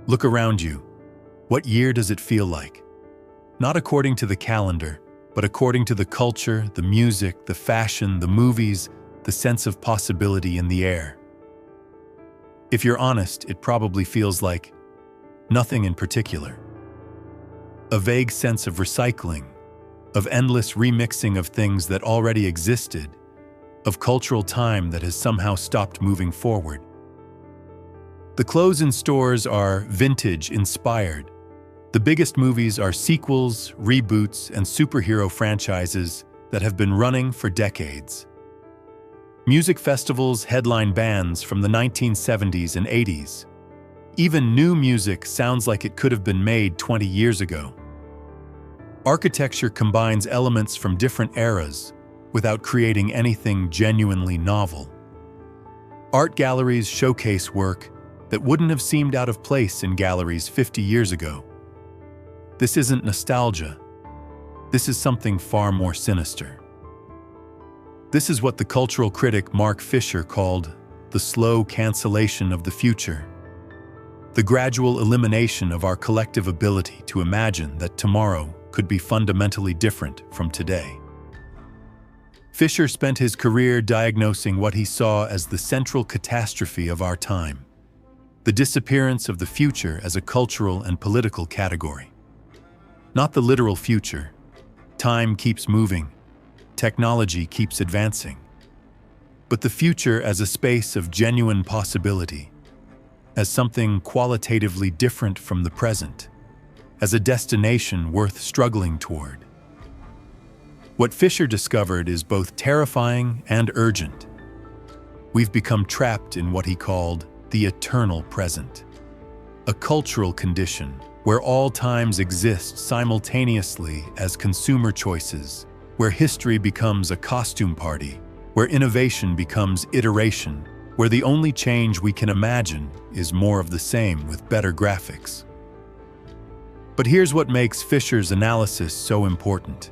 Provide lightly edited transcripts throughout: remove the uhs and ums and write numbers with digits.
Look around you. What year does it feel like? Not according to the calendar, but according to the culture, the music, the fashion, the movies, the sense of possibility in the air. If you're honest, it probably feels like nothing in particular. A vague sense of recycling, of endless remixing of things that already existed, of cultural time that has somehow stopped moving forward. The clothes in stores are vintage-inspired. The biggest movies are sequels, reboots, and superhero franchises that have been running for decades. Music festivals headline bands from the 1970s and 80s. Even new music sounds like it could have been made 20 years ago. Architecture combines elements from different eras without creating anything genuinely novel. Art galleries showcase work that wouldn't have seemed out of place in galleries 50 years ago. This isn't nostalgia. This is something far more sinister. This is what the cultural critic Mark Fisher called the slow cancellation of the future. The gradual elimination of our collective ability to imagine that tomorrow could be fundamentally different from today. Fisher spent his career diagnosing what he saw as the central catastrophe of our time, the disappearance of the future as a cultural and political category. Not the literal future. Time keeps moving, technology keeps advancing, but the future as a space of genuine possibility, as something qualitatively different from the present, as a destination worth struggling toward. What Fisher discovered is both terrifying and urgent. We've become trapped in what he called the eternal present, a cultural condition where all times exist simultaneously as consumer choices, where history becomes a costume party, where innovation becomes iteration, where the only change we can imagine is more of the same with better graphics. But here's what makes Fisher's analysis so important.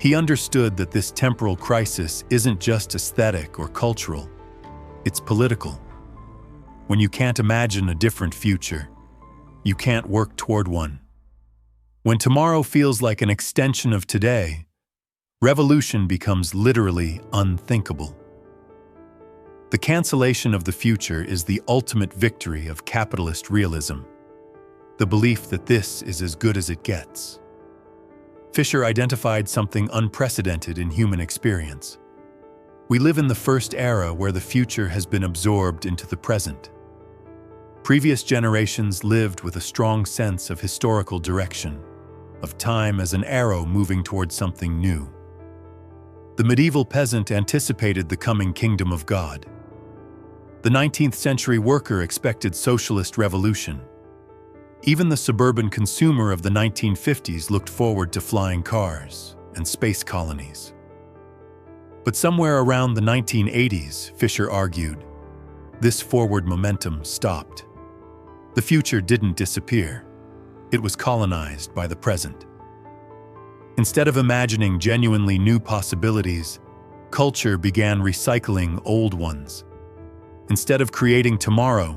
He understood that this temporal crisis isn't just aesthetic or cultural, it's political. When you can't imagine a different future, you can't work toward one. When tomorrow feels like an extension of today, revolution becomes literally unthinkable. The cancellation of the future is the ultimate victory of capitalist realism, the belief that this is as good as it gets. Fisher identified something unprecedented in human experience. We live in the first era where the future has been absorbed into the present. Previous generations lived with a strong sense of historical direction, of time as an arrow moving toward something new. The medieval peasant anticipated the coming kingdom of God. The 19th century worker expected socialist revolution. Even the suburban consumer of the 1950s looked forward to flying cars and space colonies. But somewhere around the 1980s, Fisher argued, this forward momentum stopped. The future didn't disappear. It was colonized by the present. Instead of imagining genuinely new possibilities, culture began recycling old ones. Instead of creating tomorrow,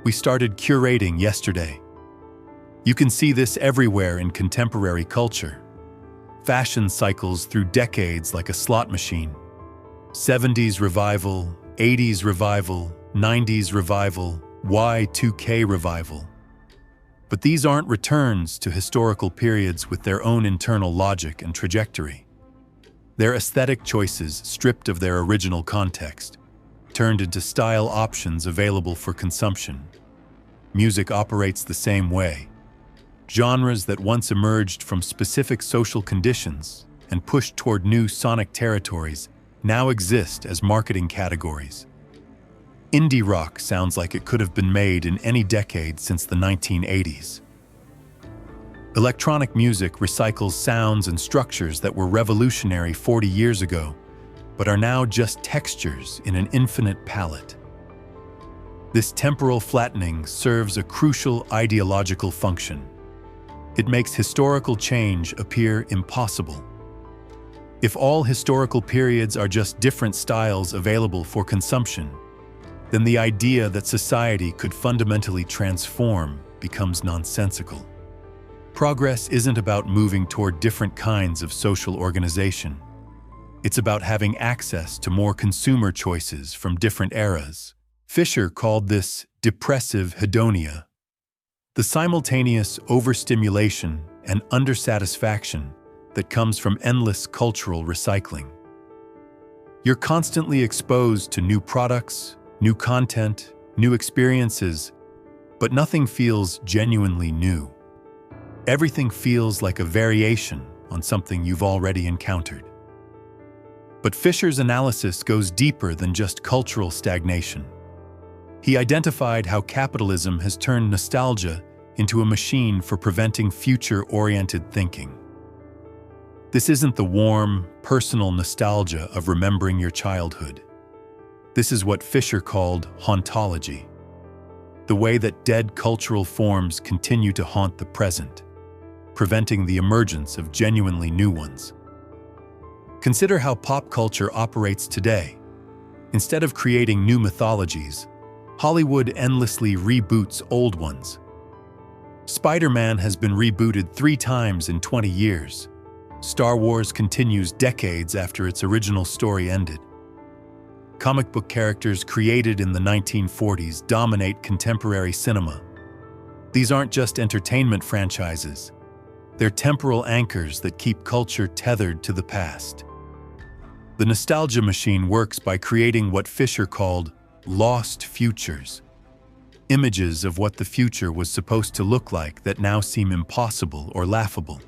we started curating yesterday. You can see this everywhere in contemporary culture. Fashion cycles through decades like a slot machine. 70s revival, 80s revival, 90s revival, Y2K revival. But these aren't returns to historical periods with their own internal logic and trajectory. They're aesthetic choices stripped of their original context, turned into style options available for consumption. Music operates the same way. Genres that once emerged from specific social conditions and pushed toward new sonic territories now exist as marketing categories. Indie rock sounds like it could have been made in any decade since the 1980s. Electronic music recycles sounds and structures that were revolutionary 40 years ago, but are now just textures in an infinite palette. This temporal flattening serves a crucial ideological function. It makes historical change appear impossible. If all historical periods are just different styles available for consumption, then the idea that society could fundamentally transform becomes nonsensical. Progress isn't about moving toward different kinds of social organization. It's about having access to more consumer choices from different eras. Fisher called this depressive hedonia, the simultaneous overstimulation and undersatisfaction that comes from endless cultural recycling. You're constantly exposed to new products, new content, new experiences, but nothing feels genuinely new. Everything feels like a variation on something you've already encountered. But Fisher's analysis goes deeper than just cultural stagnation. He identified how capitalism has turned nostalgia into a machine for preventing future-oriented thinking. This isn't the warm, personal nostalgia of remembering your childhood. This is what Fisher called hauntology, the way that dead cultural forms continue to haunt the present, preventing the emergence of genuinely new ones. Consider how pop culture operates today. Instead of creating new mythologies, Hollywood endlessly reboots old ones. Spider-Man has been rebooted 3 times in 20 years. Star Wars continues decades after its original story ended. Comic book characters created in the 1940s dominate contemporary cinema. These aren't just entertainment franchises. They're temporal anchors that keep culture tethered to the past. The nostalgia machine works by creating what Fisher called lost futures, images of what the future was supposed to look like that now seem impossible or laughable.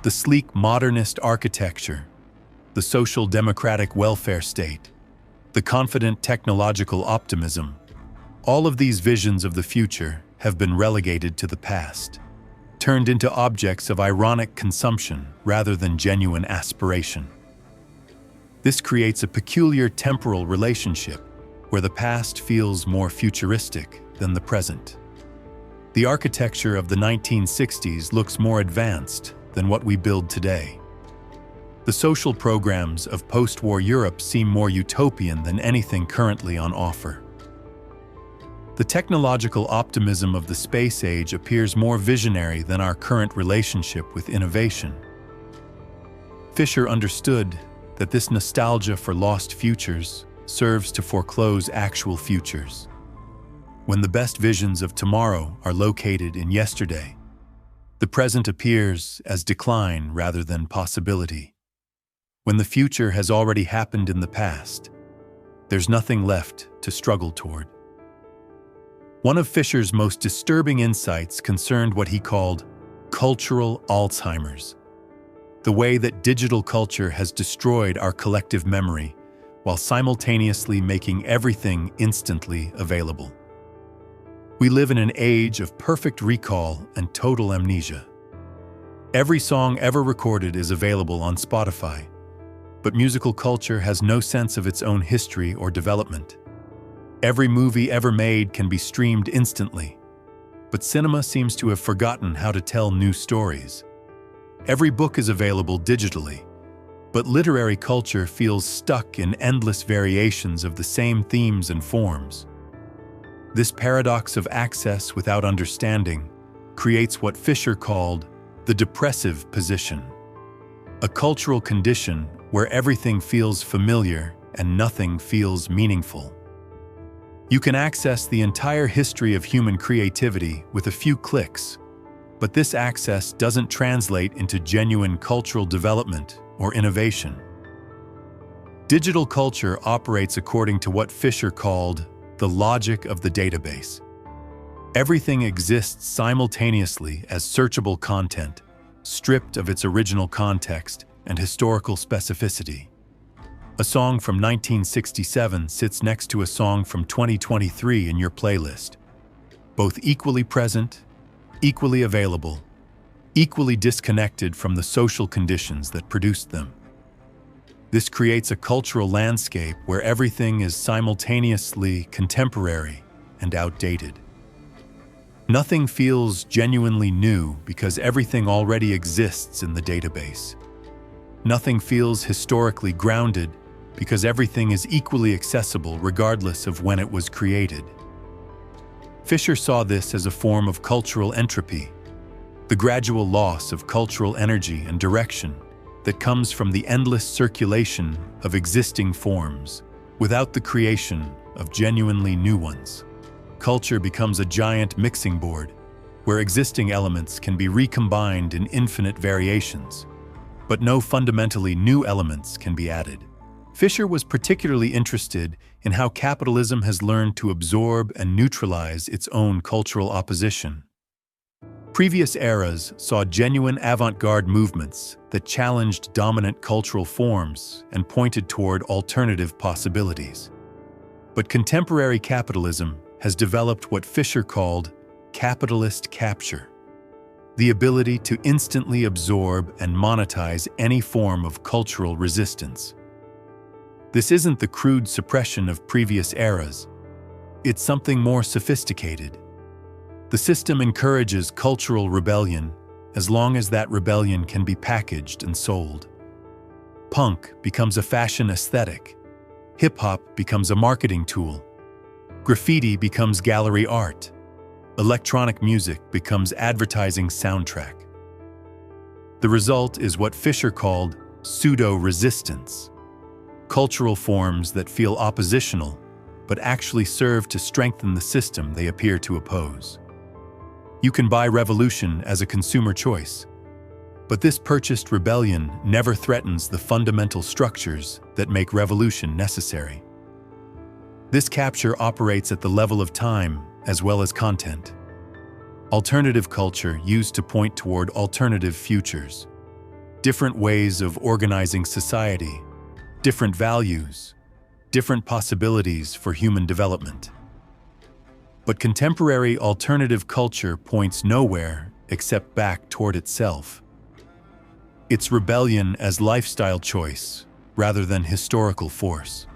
The sleek modernist architecture, the social democratic welfare state, the confident technological optimism, all of these visions of the future have been relegated to the past, turned into objects of ironic consumption rather than genuine aspiration. This creates a peculiar temporal relationship where the past feels more futuristic than the present. The architecture of the 1960s looks more advanced than what we build today. The social programs of post-war Europe seem more utopian than anything currently on offer. The technological optimism of the space age appears more visionary than our current relationship with innovation. Fisher understood that this nostalgia for lost futures serves to foreclose actual futures. When the best visions of tomorrow are located in yesterday, the present appears as decline rather than possibility. When the future has already happened in the past, there's nothing left to struggle toward. One of Fisher's most disturbing insights concerned what he called cultural Alzheimer's, the way that digital culture has destroyed our collective memory while simultaneously making everything instantly available. We live in an age of perfect recall and total amnesia. Every song ever recorded is available on Spotify, but musical culture has no sense of its own history or development. Every movie ever made can be streamed instantly, but cinema seems to have forgotten how to tell new stories. Every book is available digitally, but literary culture feels stuck in endless variations of the same themes and forms. This paradox of access without understanding creates what Fisher called the depressive position, a cultural condition where everything feels familiar and nothing feels meaningful. You can access the entire history of human creativity with a few clicks, but this access doesn't translate into genuine cultural development or innovation. Digital culture operates according to what Fisher called the logic of the database. Everything exists simultaneously as searchable content, stripped of its original context and historical specificity. A song from 1967 sits next to a song from 2023 in your playlist, both equally present, equally available, equally disconnected from the social conditions that produced them. This creates a cultural landscape where everything is simultaneously contemporary and outdated. Nothing feels genuinely new because everything already exists in the database. Nothing feels historically grounded because everything is equally accessible regardless of when it was created. Fisher saw this as a form of cultural entropy, the gradual loss of cultural energy and direction that comes from the endless circulation of existing forms without the creation of genuinely new ones. Culture becomes a giant mixing board where existing elements can be recombined in infinite variations, but no fundamentally new elements can be added. Fisher was particularly interested in how capitalism has learned to absorb and neutralize its own cultural opposition. Previous eras saw genuine avant-garde movements that challenged dominant cultural forms and pointed toward alternative possibilities. But contemporary capitalism has developed what Fisher called capitalist capture, the ability to instantly absorb and monetize any form of cultural resistance. This isn't the crude suppression of previous eras. It's something more sophisticated. The system encourages cultural rebellion as long as that rebellion can be packaged and sold. Punk becomes a fashion aesthetic. Hip-hop becomes a marketing tool. Graffiti becomes gallery art. Electronic music becomes advertising soundtrack. The result is what Fisher called pseudo-resistance. Cultural forms that feel oppositional, but actually serve to strengthen the system they appear to oppose. You can buy revolution as a consumer choice, but this purchased rebellion never threatens the fundamental structures that make revolution necessary. This capture operates at the level of time as well as content. Alternative culture used to point toward alternative futures, different ways of organizing society, different values, different possibilities for human development. But contemporary alternative culture points nowhere except back toward itself. It's rebellion as lifestyle choice rather than historical force.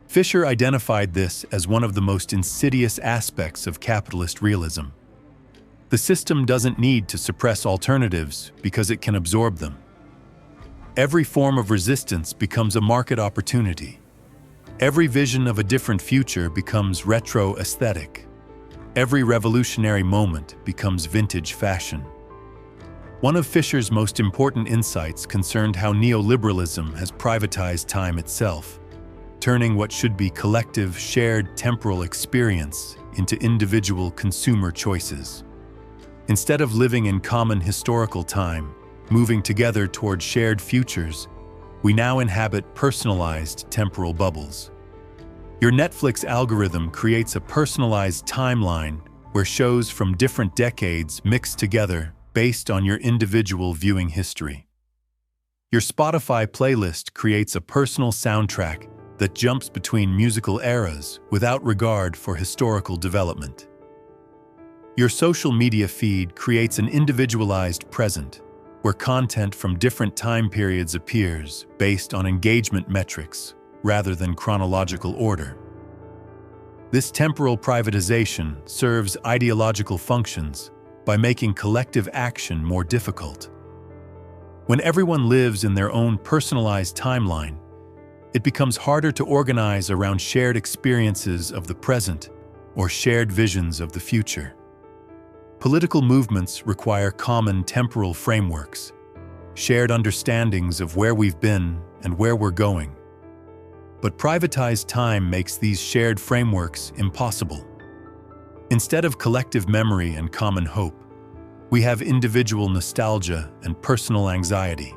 Fisher identified this as one of the most insidious aspects of capitalist realism. The system doesn't need to suppress alternatives because it can absorb them. Every form of resistance becomes a market opportunity. Every vision of a different future becomes retro-aesthetic. Every revolutionary moment becomes vintage fashion. One of Fisher's most important insights concerned how neoliberalism has privatized time itself, turning what should be collective, shared temporal experience into individual consumer choices. Instead of living in common historical time, moving together toward shared futures, we now inhabit personalized temporal bubbles. Your Netflix algorithm creates a personalized timeline where shows from different decades mix together based on your individual viewing history. Your Spotify playlist creates a personal soundtrack that jumps between musical eras without regard for historical development. Your social media feed creates an individualized present where content from different time periods appears based on engagement metrics rather than chronological order. This temporal privatization serves ideological functions by making collective action more difficult. When everyone lives in their own personalized timeline, it becomes harder to organize around shared experiences of the present or shared visions of the future. Political movements require common temporal frameworks, shared understandings of where we've been and where we're going. But privatized time makes these shared frameworks impossible. Instead of collective memory and common hope, we have individual nostalgia and personal anxiety.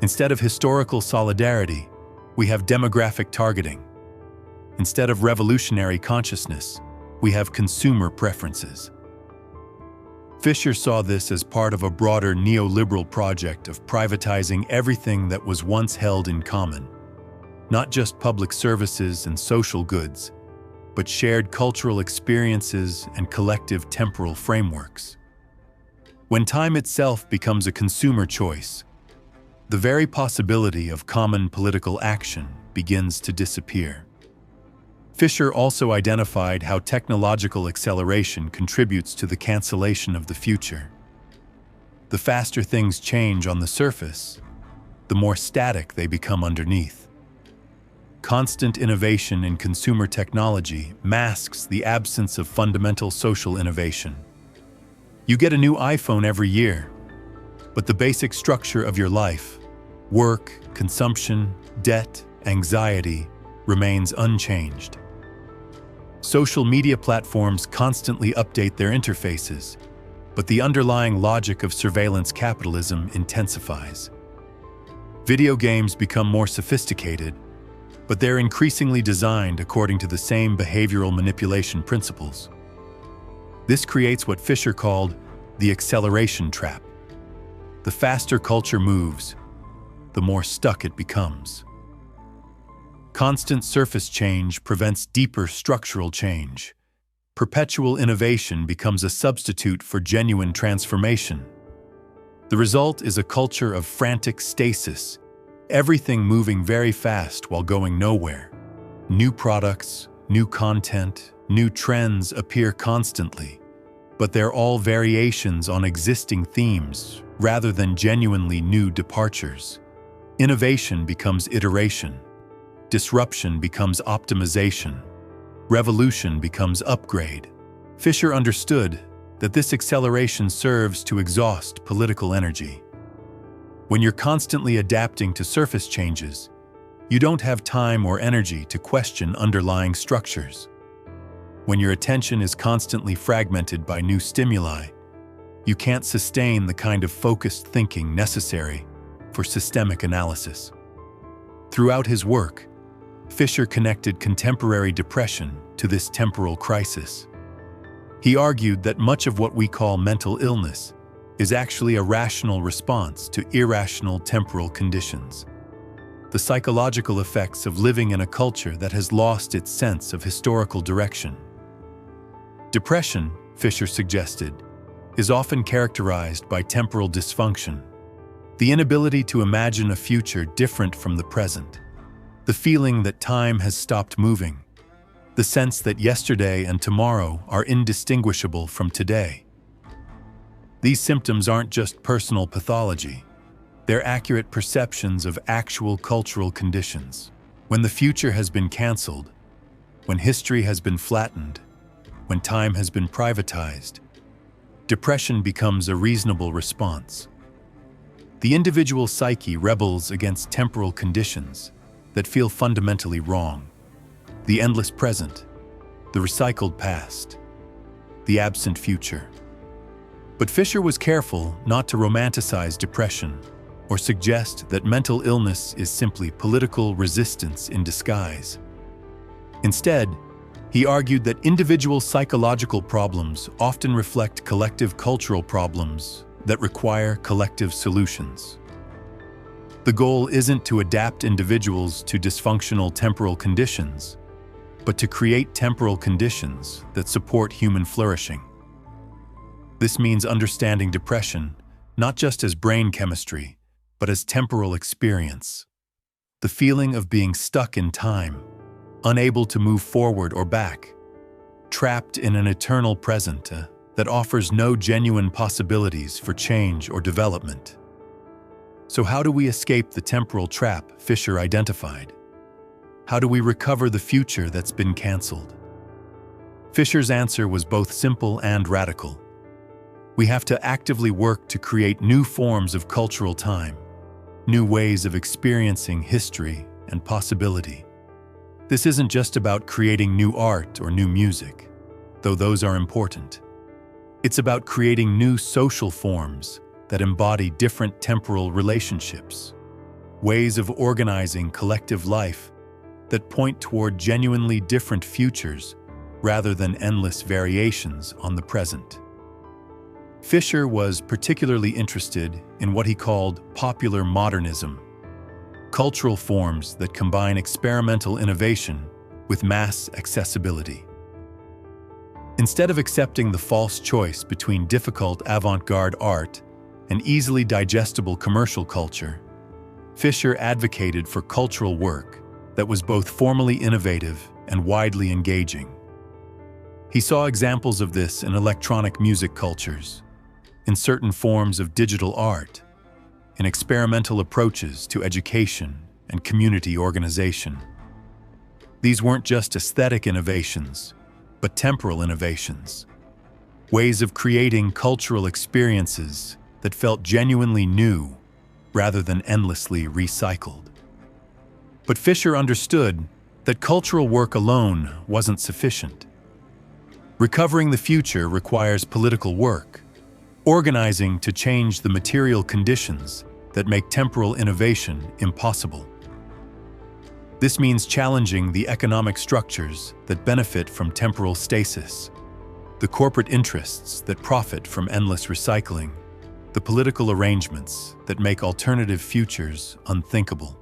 Instead of historical solidarity, we have demographic targeting. Instead of revolutionary consciousness, we have consumer preferences. Fisher saw this as part of a broader neoliberal project of privatizing everything that was once held in common, not just public services and social goods, but shared cultural experiences and collective temporal frameworks. When time itself becomes a consumer choice, the very possibility of common political action begins to disappear. Fisher also identified how technological acceleration contributes to the cancellation of the future. The faster things change on the surface, the more static they become underneath. constant innovation in consumer technology masks the absence of fundamental social innovation. You get a new iPhone every year, but the basic structure of your life, work, consumption, debt, anxiety, remains unchanged. Social media platforms constantly update their interfaces, but the underlying logic of surveillance capitalism intensifies. Video games become more sophisticated, but they're increasingly designed according to the same behavioral manipulation principles. This creates what Fisher called the acceleration trap. The faster culture moves, the more stuck it becomes. Constant surface change prevents deeper structural change. Perpetual innovation becomes a substitute for genuine transformation. The result is a culture of frantic stasis, everything moving very fast while going nowhere. New products, new content, new trends appear constantly, but they're all variations on existing themes rather than genuinely new departures. Innovation becomes iteration. Disruption becomes optimization. Revolution becomes upgrade. Fisher understood that this acceleration serves to exhaust political energy. When you're constantly adapting to surface changes, you don't have time or energy to question underlying structures. When your attention is constantly fragmented by new stimuli, you can't sustain the kind of focused thinking necessary for systemic analysis. Throughout his work, Fisher connected contemporary depression to this temporal crisis. He argued that much of what we call mental illness is actually a rational response to irrational temporal conditions. The psychological effects of living in a culture that has lost its sense of historical direction. Depression, Fisher suggested, is often characterized by temporal dysfunction, the inability to imagine a future different from the present, the feeling that time has stopped moving, the sense that yesterday and tomorrow are indistinguishable from today. These symptoms aren't just personal pathology. They're accurate perceptions of actual cultural conditions. When the future has been canceled, when history has been flattened, when time has been privatized, depression becomes a reasonable response. The individual psyche rebels against temporal conditions that feel fundamentally wrong. The endless present, the recycled past, the absent future. But Fisher was careful not to romanticize depression or suggest that mental illness is simply political resistance in disguise. Instead, he argued that individual psychological problems often reflect collective cultural problems that require collective solutions. The goal isn't to adapt individuals to dysfunctional temporal conditions, but to create temporal conditions that support human flourishing. This means understanding depression not just as brain chemistry, but as temporal experience. The feeling of being stuck in time, unable to move forward or back, trapped in an eternal present that offers no genuine possibilities for change or development. So how do we escape the temporal trap Fisher identified? How do we recover the future that's been canceled? Fisher's answer was both simple and radical. We have to actively work to create new forms of cultural time, new ways of experiencing history and possibility. This isn't just about creating new art or new music, though those are important. It's about creating new social forms that embody different temporal relationships, ways of organizing collective life that point toward genuinely different futures rather than endless variations on the present. Fisher was particularly interested in what he called popular modernism, cultural forms that combine experimental innovation with mass accessibility. Instead of accepting the false choice between difficult avant-garde art and easily digestible commercial culture, Fisher advocated for cultural work that was both formally innovative and widely engaging. He saw examples of this in electronic music cultures, in certain forms of digital art, in experimental approaches to education and community organization. These weren't just aesthetic innovations, but temporal innovations. Ways of creating cultural experiences that felt genuinely new rather than endlessly recycled. But Fisher understood that cultural work alone wasn't sufficient. Recovering the future requires political work, organizing to change the material conditions that make temporal innovation impossible. This means challenging the economic structures that benefit from temporal stasis, the corporate interests that profit from endless recycling, the political arrangements that make alternative futures unthinkable.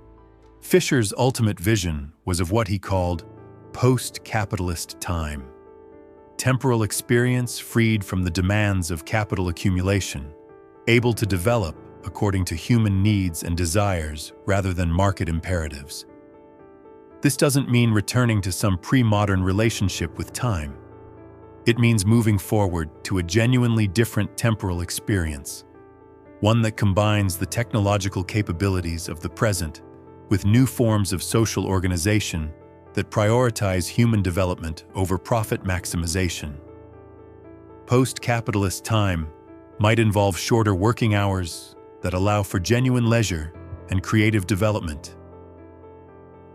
Fisher's ultimate vision was of what he called post-capitalist time. Temporal experience freed from the demands of capital accumulation, able to develop according to human needs and desires rather than market imperatives. This doesn't mean returning to some pre-modern relationship with time. It means moving forward to a genuinely different temporal experience, one that combines the technological capabilities of the present with new forms of social organization that prioritize human development over profit maximization. Post-capitalist time might involve shorter working hours that allow for genuine leisure and creative development.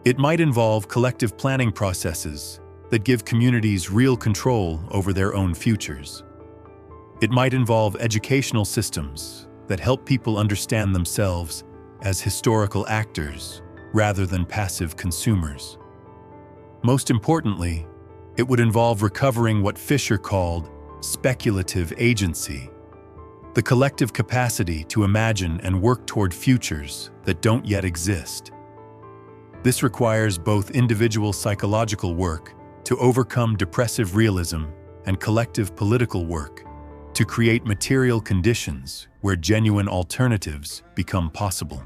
It might involve collective planning processes that give communities real control over their own futures. It might involve educational systems that help people understand themselves as historical actors rather than passive consumers. Most importantly, it would involve recovering what Fisher called speculative agency, the collective capacity to imagine and work toward futures that don't yet exist. This requires both individual psychological work to overcome depressive realism and collective political work to create material conditions where genuine alternatives become possible.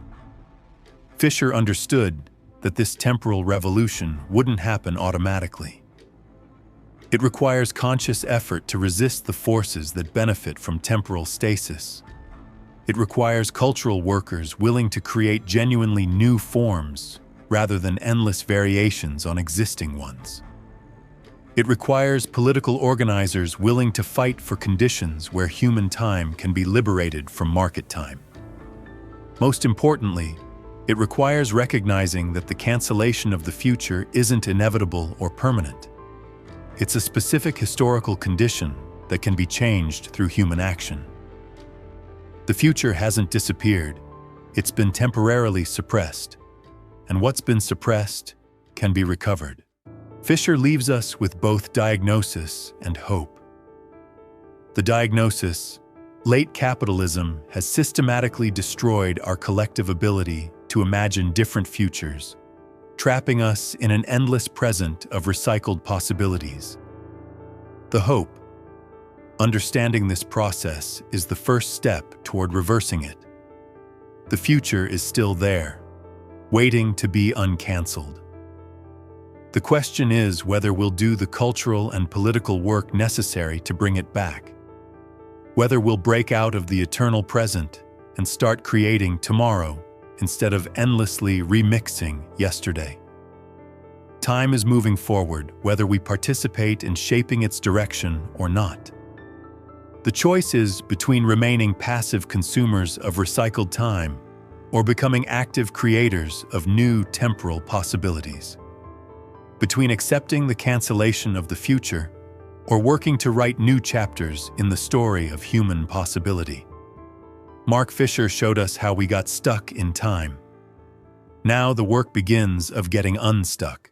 Fisher understood that this temporal revolution wouldn't happen automatically. It requires conscious effort to resist the forces that benefit from temporal stasis. It requires cultural workers willing to create genuinely new forms rather than endless variations on existing ones. It requires political organizers willing to fight for conditions where human time can be liberated from market time. Most importantly, it requires recognizing that the cancellation of the future isn't inevitable or permanent. It's a specific historical condition that can be changed through human action. The future hasn't disappeared, it's been temporarily suppressed, and what's been suppressed can be recovered. Fisher leaves us with both diagnosis and hope. The diagnosis: late capitalism has systematically destroyed our collective ability to imagine different futures, trapping us in an endless present of recycled possibilities. The hope: understanding this process is the first step toward reversing it. The future is still there, waiting to be uncancelled. The question is whether we'll do the cultural and political work necessary to bring it back. Whether we'll break out of the eternal present and start creating tomorrow instead of endlessly remixing yesterday. Time is moving forward, whether we participate in shaping its direction or not. The choice is between remaining passive consumers of recycled time or becoming active creators of new temporal possibilities. Between accepting the cancellation of the future or working to write new chapters in the story of human possibility. Mark Fisher showed us how we got stuck in time. Now the work begins of getting unstuck.